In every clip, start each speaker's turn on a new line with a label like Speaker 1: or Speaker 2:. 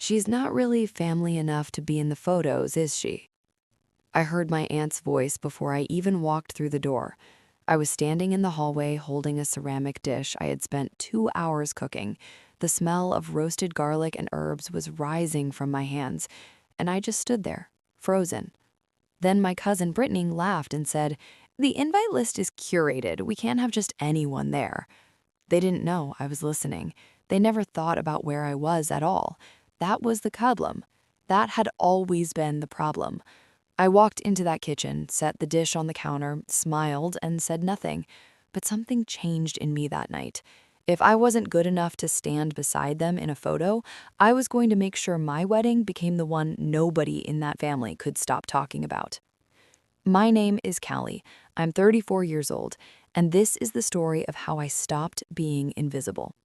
Speaker 1: She's not really family enough to be in the photos, is she? I heard my aunt's voice before I even walked through the door. I was standing in the hallway holding a ceramic dish I had spent 2 hours cooking. The smell of roasted garlic and herbs was rising from my hands, and I just stood there, frozen. Then my cousin Brittany laughed and said, "The invite list is curated. We can't have just anyone there." They didn't know I was listening. They never thought about where I was at all. That was the problem. That had always been the problem. I walked into that kitchen, set the dish on the counter, smiled, and said nothing. But something changed in me that night. If I wasn't good enough to stand beside them in a photo, I was going to make sure my wedding became the one nobody in that family could stop talking about. My name is Callie. I'm 34 years old, and this is the story of how I stopped being invisible.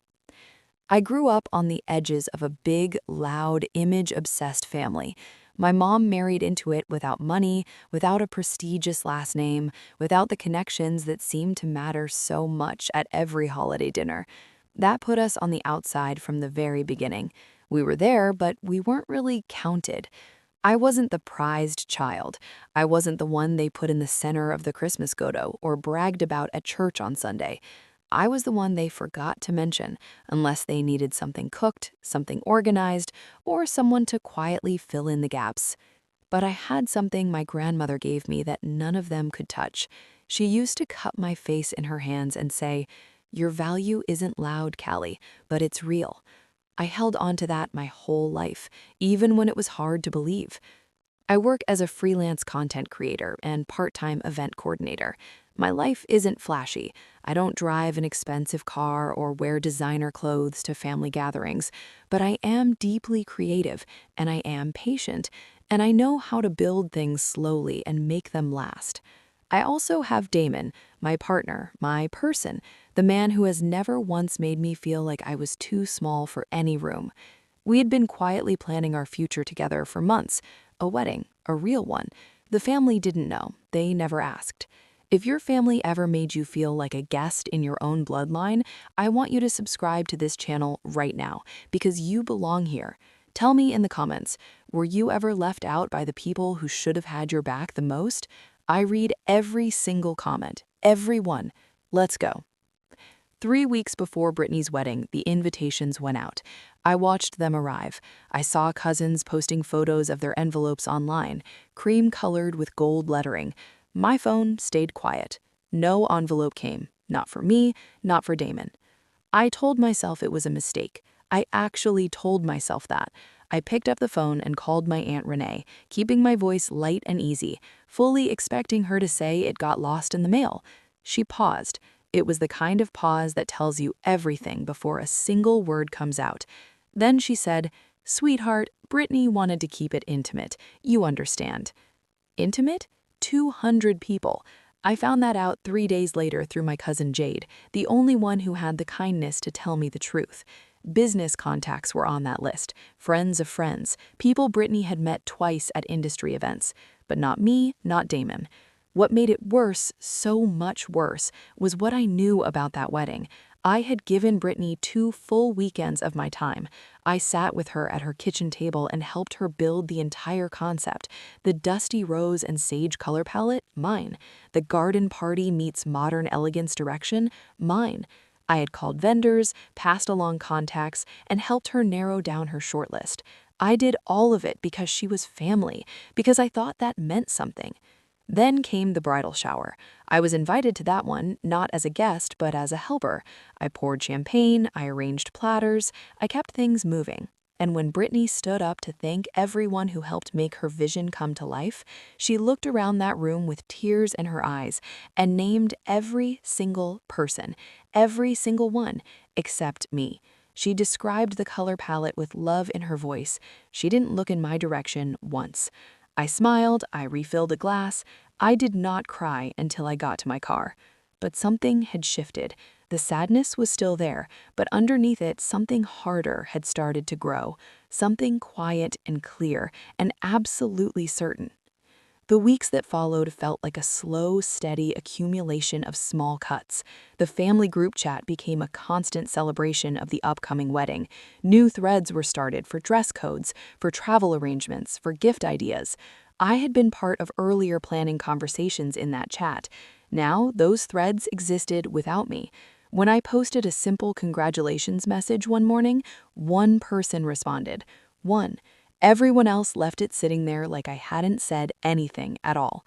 Speaker 1: I grew up on the edges of a big, loud, image-obsessed family. My mom married into it without money, without a prestigious last name, without the connections that seemed to matter so much at every holiday dinner. That put us on the outside from the very beginning. We were there, but we weren't really counted. I wasn't the prized child. I wasn't the one they put in the center of the Christmas photo or bragged about at church on Sunday. I was the one they forgot to mention, unless they needed something cooked, something organized, or someone to quietly fill in the gaps. But I had something my grandmother gave me that none of them could touch. She used to cup my face in her hands and say, "Your value isn't loud, Callie, but it's real." I held on to that my whole life, even when it was hard to believe. I work as a freelance content creator and part-time event coordinator. My life isn't flashy. I don't drive an expensive car or wear designer clothes to family gatherings, but I am deeply creative and I am patient, and I know how to build things slowly and make them last. I also have Damon, my partner, my person, the man who has never once made me feel like I was too small for any room. We had been quietly planning our future together for months, a wedding, a real one. The family didn't know. They never asked. If your family ever made you feel like a guest in your own bloodline, I want you to subscribe to this channel right now because you belong here. Tell me in the comments, were you ever left out by the people who should have had your back the most? I read every single comment, every one. Let's go. 3 weeks before Brittany's wedding, the invitations went out. I watched them arrive. I saw cousins posting photos of their envelopes online, cream-colored with gold lettering. My phone stayed quiet. No envelope came. Not for me, not for Damon. I told myself it was a mistake. I actually told myself that. I picked up the phone and called my Aunt Renee, keeping my voice light and easy, fully expecting her to say it got lost in the mail. She paused. It was the kind of pause that tells you everything before a single word comes out. Then she said, "Sweetheart, Brittany wanted to keep it intimate. You understand." Intimate? 200 people. I found that out 3 days later through my cousin Jade, the only one who had the kindness to tell me the truth. Business contacts were on that list, friends of friends, people Brittany had met twice at industry events. But not me, not Damon. What made it worse, so much worse, was what I knew about that wedding. I had given Brittany 2 full weekends of my time. I sat with her at her kitchen table and helped her build the entire concept. The dusty rose and sage color palette, mine. The garden party meets modern elegance direction, mine. I had called vendors, passed along contacts, and helped her narrow down her shortlist. I did all of it because she was family, because I thought that meant something. Then came the bridal shower. I was invited to that one, not as a guest, but as a helper. I poured champagne, I arranged platters, I kept things moving. And when Brittany stood up to thank everyone who helped make her vision come to life, she looked around that room with tears in her eyes and named every single person, every single one, except me. She described the color palette with love in her voice. She didn't look in my direction once. I smiled, I refilled a glass. I did not cry until I got to my car. But something had shifted. The sadness was still there, but underneath it, something harder had started to grow. Something quiet and clear and absolutely certain.
Speaker 2: The weeks that followed felt like a slow, steady accumulation of small cuts. The family group chat became a constant celebration of the upcoming wedding. New threads were started for dress codes, for travel arrangements, for gift ideas. I had been part of earlier planning conversations in that chat. Now, those threads existed without me. When I posted a simple congratulations message one morning, one person responded. One. Everyone else left it sitting there like I hadn't said anything at all.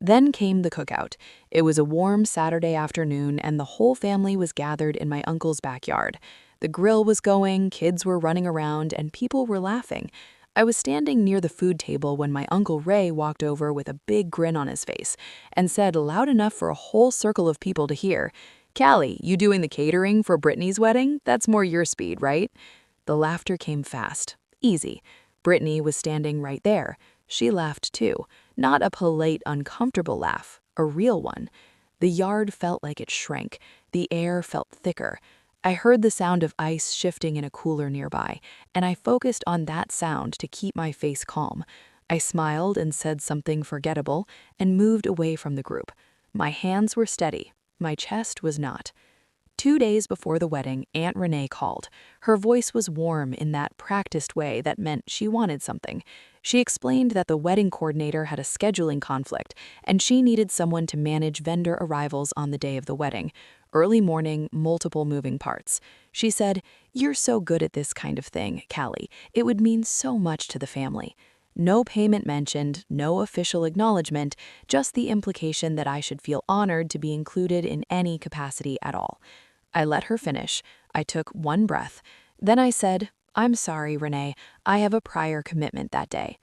Speaker 2: Then came the cookout. It was a warm Saturday afternoon, and the whole family was gathered in my uncle's backyard. The grill was going, kids were running around, and people were laughing. I was standing near the food table when my Uncle Ray walked over with a big grin on his face and said loud enough for a whole circle of people to hear, "Callie, you doing the catering for Brittany's wedding? That's more your speed, right?" The laughter came fast, easy. Brittany was standing right there. She laughed too, not a polite, uncomfortable laugh, a real one. The yard felt like it shrank. The air felt thicker. I heard the sound of ice shifting in a cooler nearby, and I focused on that sound to keep my face calm. I smiled and said something forgettable and moved away from the group. My hands were steady. My chest was not. 2 days before the wedding, Aunt Renee called. Her voice was warm in that practiced way that meant she wanted something. She explained that the wedding coordinator had a scheduling conflict, and she needed someone to manage vendor arrivals on the day of the wedding. Early morning, multiple moving parts. She said, "You're so good at this kind of thing, Callie. It would mean so much to the family." No payment mentioned, no official acknowledgement, just the implication that I should feel honored to be included in any capacity at all. I let her finish. I took one breath. Then I said, "I'm sorry, Renee. I have a prior commitment that day."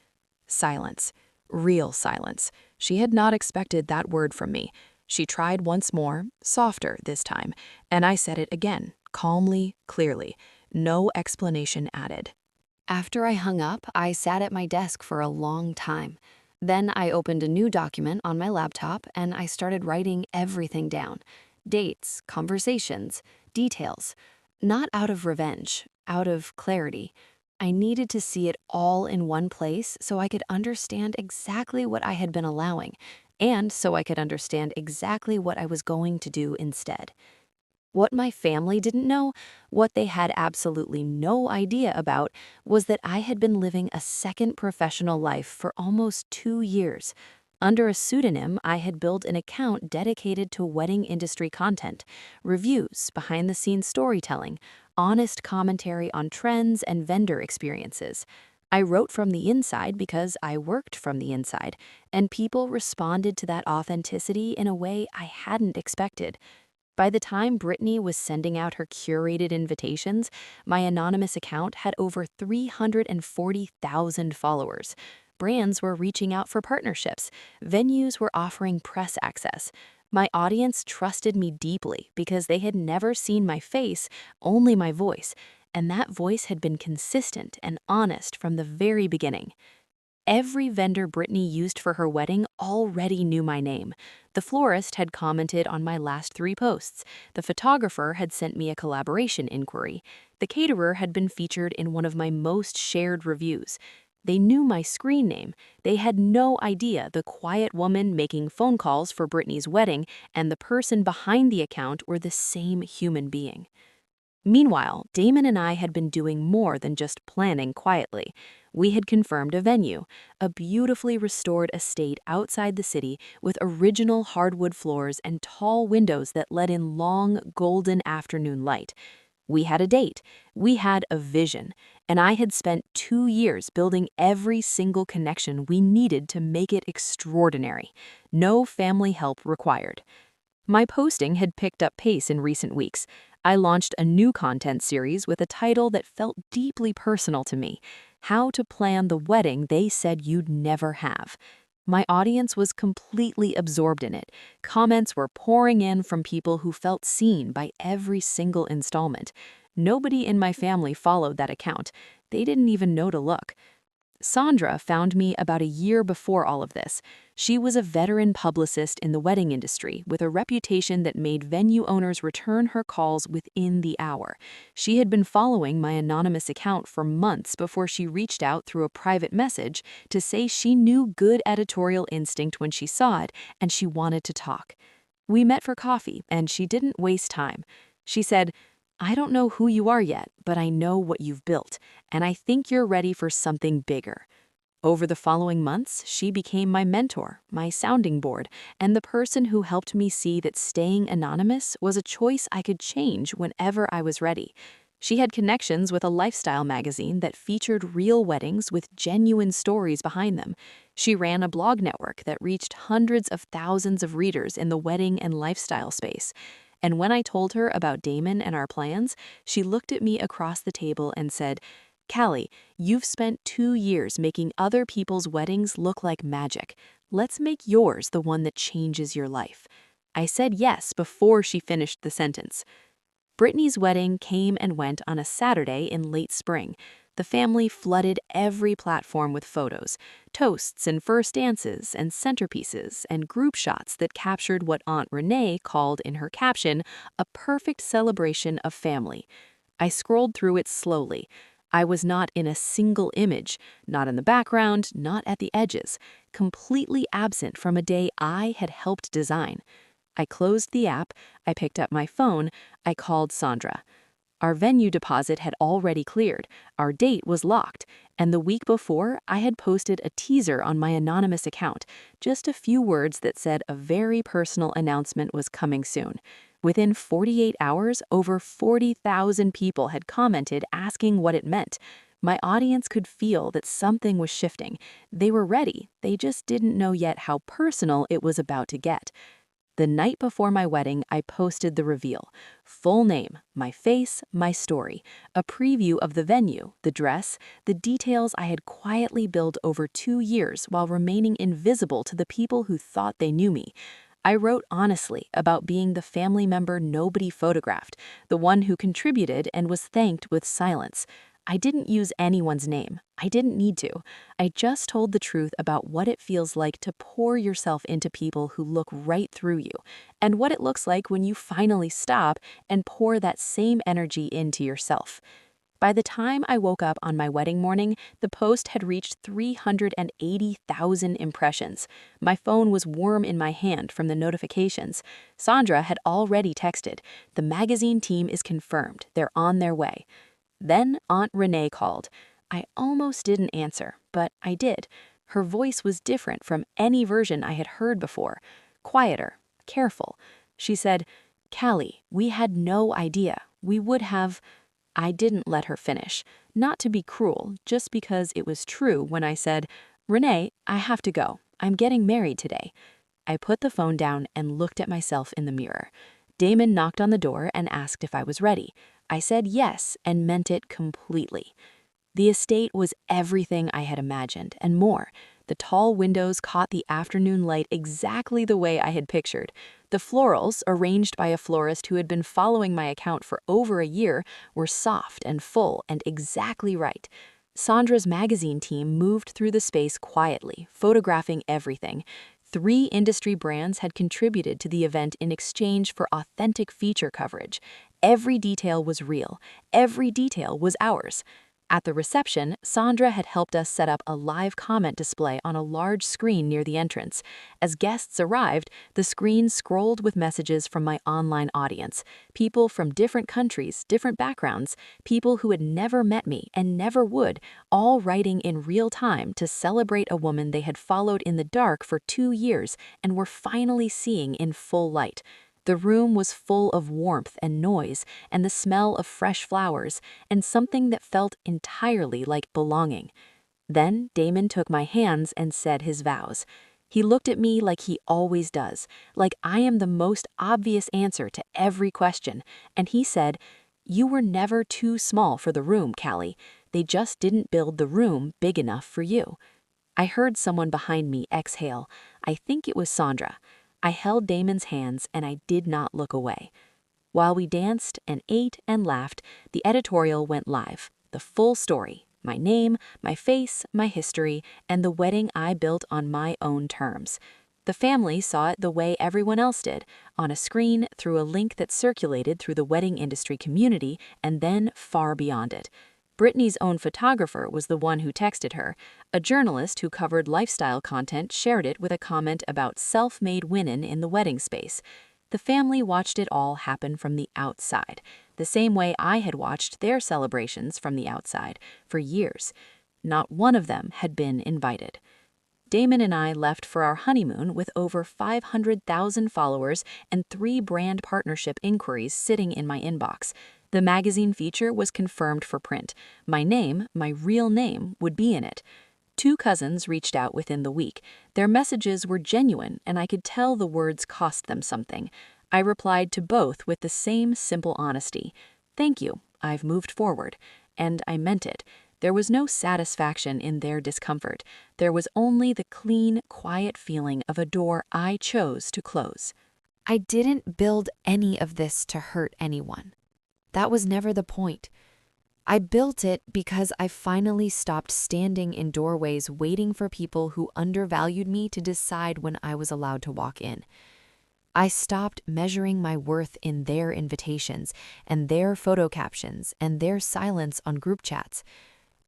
Speaker 2: Silence. Real silence. She had not expected that word from me. She tried once more, softer this time, and I said it again, calmly, clearly. No explanation added.
Speaker 1: After I hung up, I sat at my desk for a long time. Then I opened a new document on my laptop and I started writing everything down. Dates, conversations, details. Not out of revenge, out of clarity. I needed to see it all in one place so I could understand exactly what I had been allowing, and so I could understand exactly what I was going to do instead. What my family didn't know, what they had absolutely no idea about, was that I had been living a second professional life for almost 2 years. Under a pseudonym, I had built an account dedicated to wedding industry content, reviews, behind-the-scenes storytelling, honest commentary on trends and vendor experiences. I wrote from the inside because I worked from the inside, and people responded to that authenticity in a way I hadn't expected. By the time Brittany was sending out her curated invitations, my anonymous account had over 340,000 followers. Brands were reaching out for partnerships. Venues were offering press access. My audience trusted me deeply because they had never seen my face, only my voice, and that voice had been consistent and honest from the very beginning. Every vendor Brittany used for her wedding already knew my name. The florist had commented on my last 3 posts. The photographer had sent me a collaboration inquiry. The caterer had been featured in one of my most shared reviews. They knew my screen name. They had no idea the quiet woman making phone calls for Brittany's wedding and the person behind the account were the same human being. Meanwhile, Damon and I had been doing more than just planning quietly. We had confirmed a venue, a beautifully restored estate outside the city with original hardwood floors and tall windows that let in long, golden afternoon light. We had a date. We had a vision. And I had spent 2 years building every single connection we needed to make it extraordinary. No family help required. My posting had picked up pace in recent weeks. I launched a new content series with a title that felt deeply personal to me, How to Plan the Wedding They Said You'd Never Have. My audience was completely absorbed in it. Comments were pouring in from people who felt seen by every single installment. Nobody in my family followed that account. They didn't even know to look.
Speaker 2: Sandra found me about a year before all of this. She was a veteran publicist in the wedding industry with a reputation that made venue owners return her calls within the hour. She had been following my anonymous account for months before she reached out through a private message to say she knew good editorial instinct when she saw it and she wanted to talk. We met for coffee, and she didn't waste time. She said, "I don't know who you are yet, but I know what you've built, and I think you're ready for something bigger." Over the following months, she became my mentor, my sounding board, and the person who helped me see that staying anonymous was a choice I could change whenever I was ready. She had connections with a lifestyle magazine that featured real weddings with genuine stories behind them. She ran a blog network that reached hundreds of thousands of readers in the wedding and lifestyle space. And when I told her about Damon and our plans, she looked at me across the table and said, "Callie, you've spent 2 years making other people's weddings look like magic. Let's make yours the one that changes your life." I said yes before she finished the sentence. Brittany's wedding came and went on a Saturday in late spring. The family flooded every platform with photos, toasts and first dances and centerpieces and group shots that captured what Aunt Renee called in her caption, "a perfect celebration of family." I scrolled through it slowly. I was not in a single image, not in the background, not at the edges, completely absent from a day I had helped design. I closed the app, I picked up my phone, I called Sandra. Our venue deposit had already cleared, our date was locked, and the week before I had posted a teaser on my anonymous account, just a few words that said a very personal announcement was coming soon. Within 48 hours, over 40,000 people had commented asking what it meant. My audience could feel that something was shifting. They were ready, they just didn't know yet how personal it was about to get. The night before my wedding, I posted the reveal. Full name, my face, my story, a preview of the venue, the dress, the details I had quietly built over 2 years while remaining invisible to the people who thought they knew me. I wrote honestly about being the family member nobody photographed, the one who contributed and was thanked with silence. I didn't use anyone's name. I didn't need to. I just told the truth about what it feels like to pour yourself into people who look right through you, and what it looks like when you finally stop and pour that same energy into yourself. By the time I woke up on my wedding morning, the post had reached 380,000 impressions. My phone was warm in my hand from the notifications. Sandra had already texted, "The magazine team is confirmed. They're on their way." Then Aunt Renee called. I almost didn't answer, but I did. Her voice was different from any version I had heard before. Quieter, careful. She said, "Callie, we had no idea. We would have—" I didn't let her finish. Not to be cruel, just because it was true when I said, "Renee, I have to go. I'm getting married today." I put the phone down and looked at myself in the mirror. Damon knocked on the door and asked if I was ready. I said yes and meant it completely. The estate was everything I had imagined and more. The tall windows caught the afternoon light exactly the way I had pictured. The florals, arranged by a florist who had been following my account for over a year, were soft and full and exactly right. Sandra's magazine team moved through the space quietly, photographing everything. 3 industry brands had contributed to the event in exchange for authentic feature coverage. Every detail was real. Every detail was ours. At the reception, Sandra had helped us set up a live comment display on a large screen near the entrance. As guests arrived, the screen scrolled with messages from my online audience, people from different countries, different backgrounds, people who had never met me and never would, all writing in real time to celebrate a woman they had followed in the dark for 2 years and were finally seeing in full light. The room was full of warmth and noise and the smell of fresh flowers and something that felt entirely like belonging. Then Damon took my hands and said his vows. He looked at me like he always does, like I am the most obvious answer to every question, and he said, "You were never too small for the room, Callie. They just didn't build the room big enough for you." I heard someone behind me exhale. I think it was Sandra. I held Damon's hands and I did not look away. While we danced and ate and laughed, the editorial went live. The full story, My name, my face, my history, and the wedding I built on my own terms. The family saw it the way everyone else did, on a screen through a link that circulated through the wedding industry community and then far beyond it. Brittany's own photographer was the one who texted her. A journalist who covered lifestyle content shared it with a comment about self-made women in the wedding space. The family watched it all happen from the outside, the same way I had watched their celebrations from the outside for years. Not one of them had been invited. Damon and I left for our honeymoon with over 500,000 followers and 3 brand partnership inquiries sitting in my inbox. The magazine feature was confirmed for print. My name, my real name, would be in it. 2 cousins reached out within the week. Their messages were genuine, and I could tell the words cost them something. I replied to both with the same simple honesty. "Thank you, I've moved forward." And I meant it. There was no satisfaction in their discomfort. There was only the clean, quiet feeling of a door I chose to close.
Speaker 1: I didn't build any of this to hurt anyone. That was never the point. I built it because I finally stopped standing in doorways waiting for people who undervalued me to decide when I was allowed to walk in. I stopped measuring my worth in their invitations and their photo captions and their silence on group chats.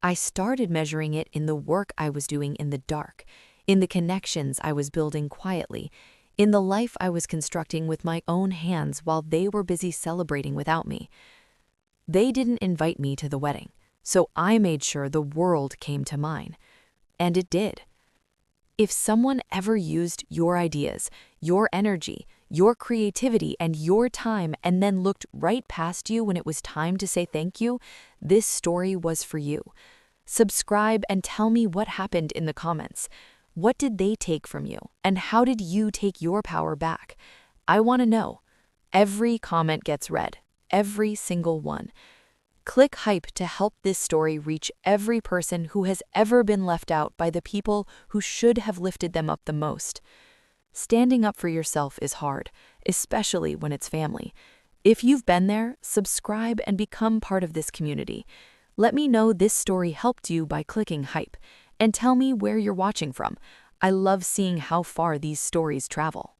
Speaker 1: I started measuring it in the work I was doing in the dark, in the connections I was building quietly, in the life I was constructing with my own hands while they were busy celebrating without me. They didn't invite me to the wedding, so I made sure the world came to mine. And it did. If someone ever used your ideas, your energy, your creativity, and your time and then looked right past you when it was time to say thank you, this story was for you. Subscribe and tell me what happened in the comments. What did they take from you, and how did you take your power back? I want to know. Every comment gets read, every single one. Click hype to help this story reach every person who has ever been left out by the people who should have lifted them up the most. Standing up for yourself is hard, especially when it's family. If you've been there, subscribe and become part of this community. Let me know this story helped you by clicking hype, and tell me where you're watching from. I love seeing how far these stories travel.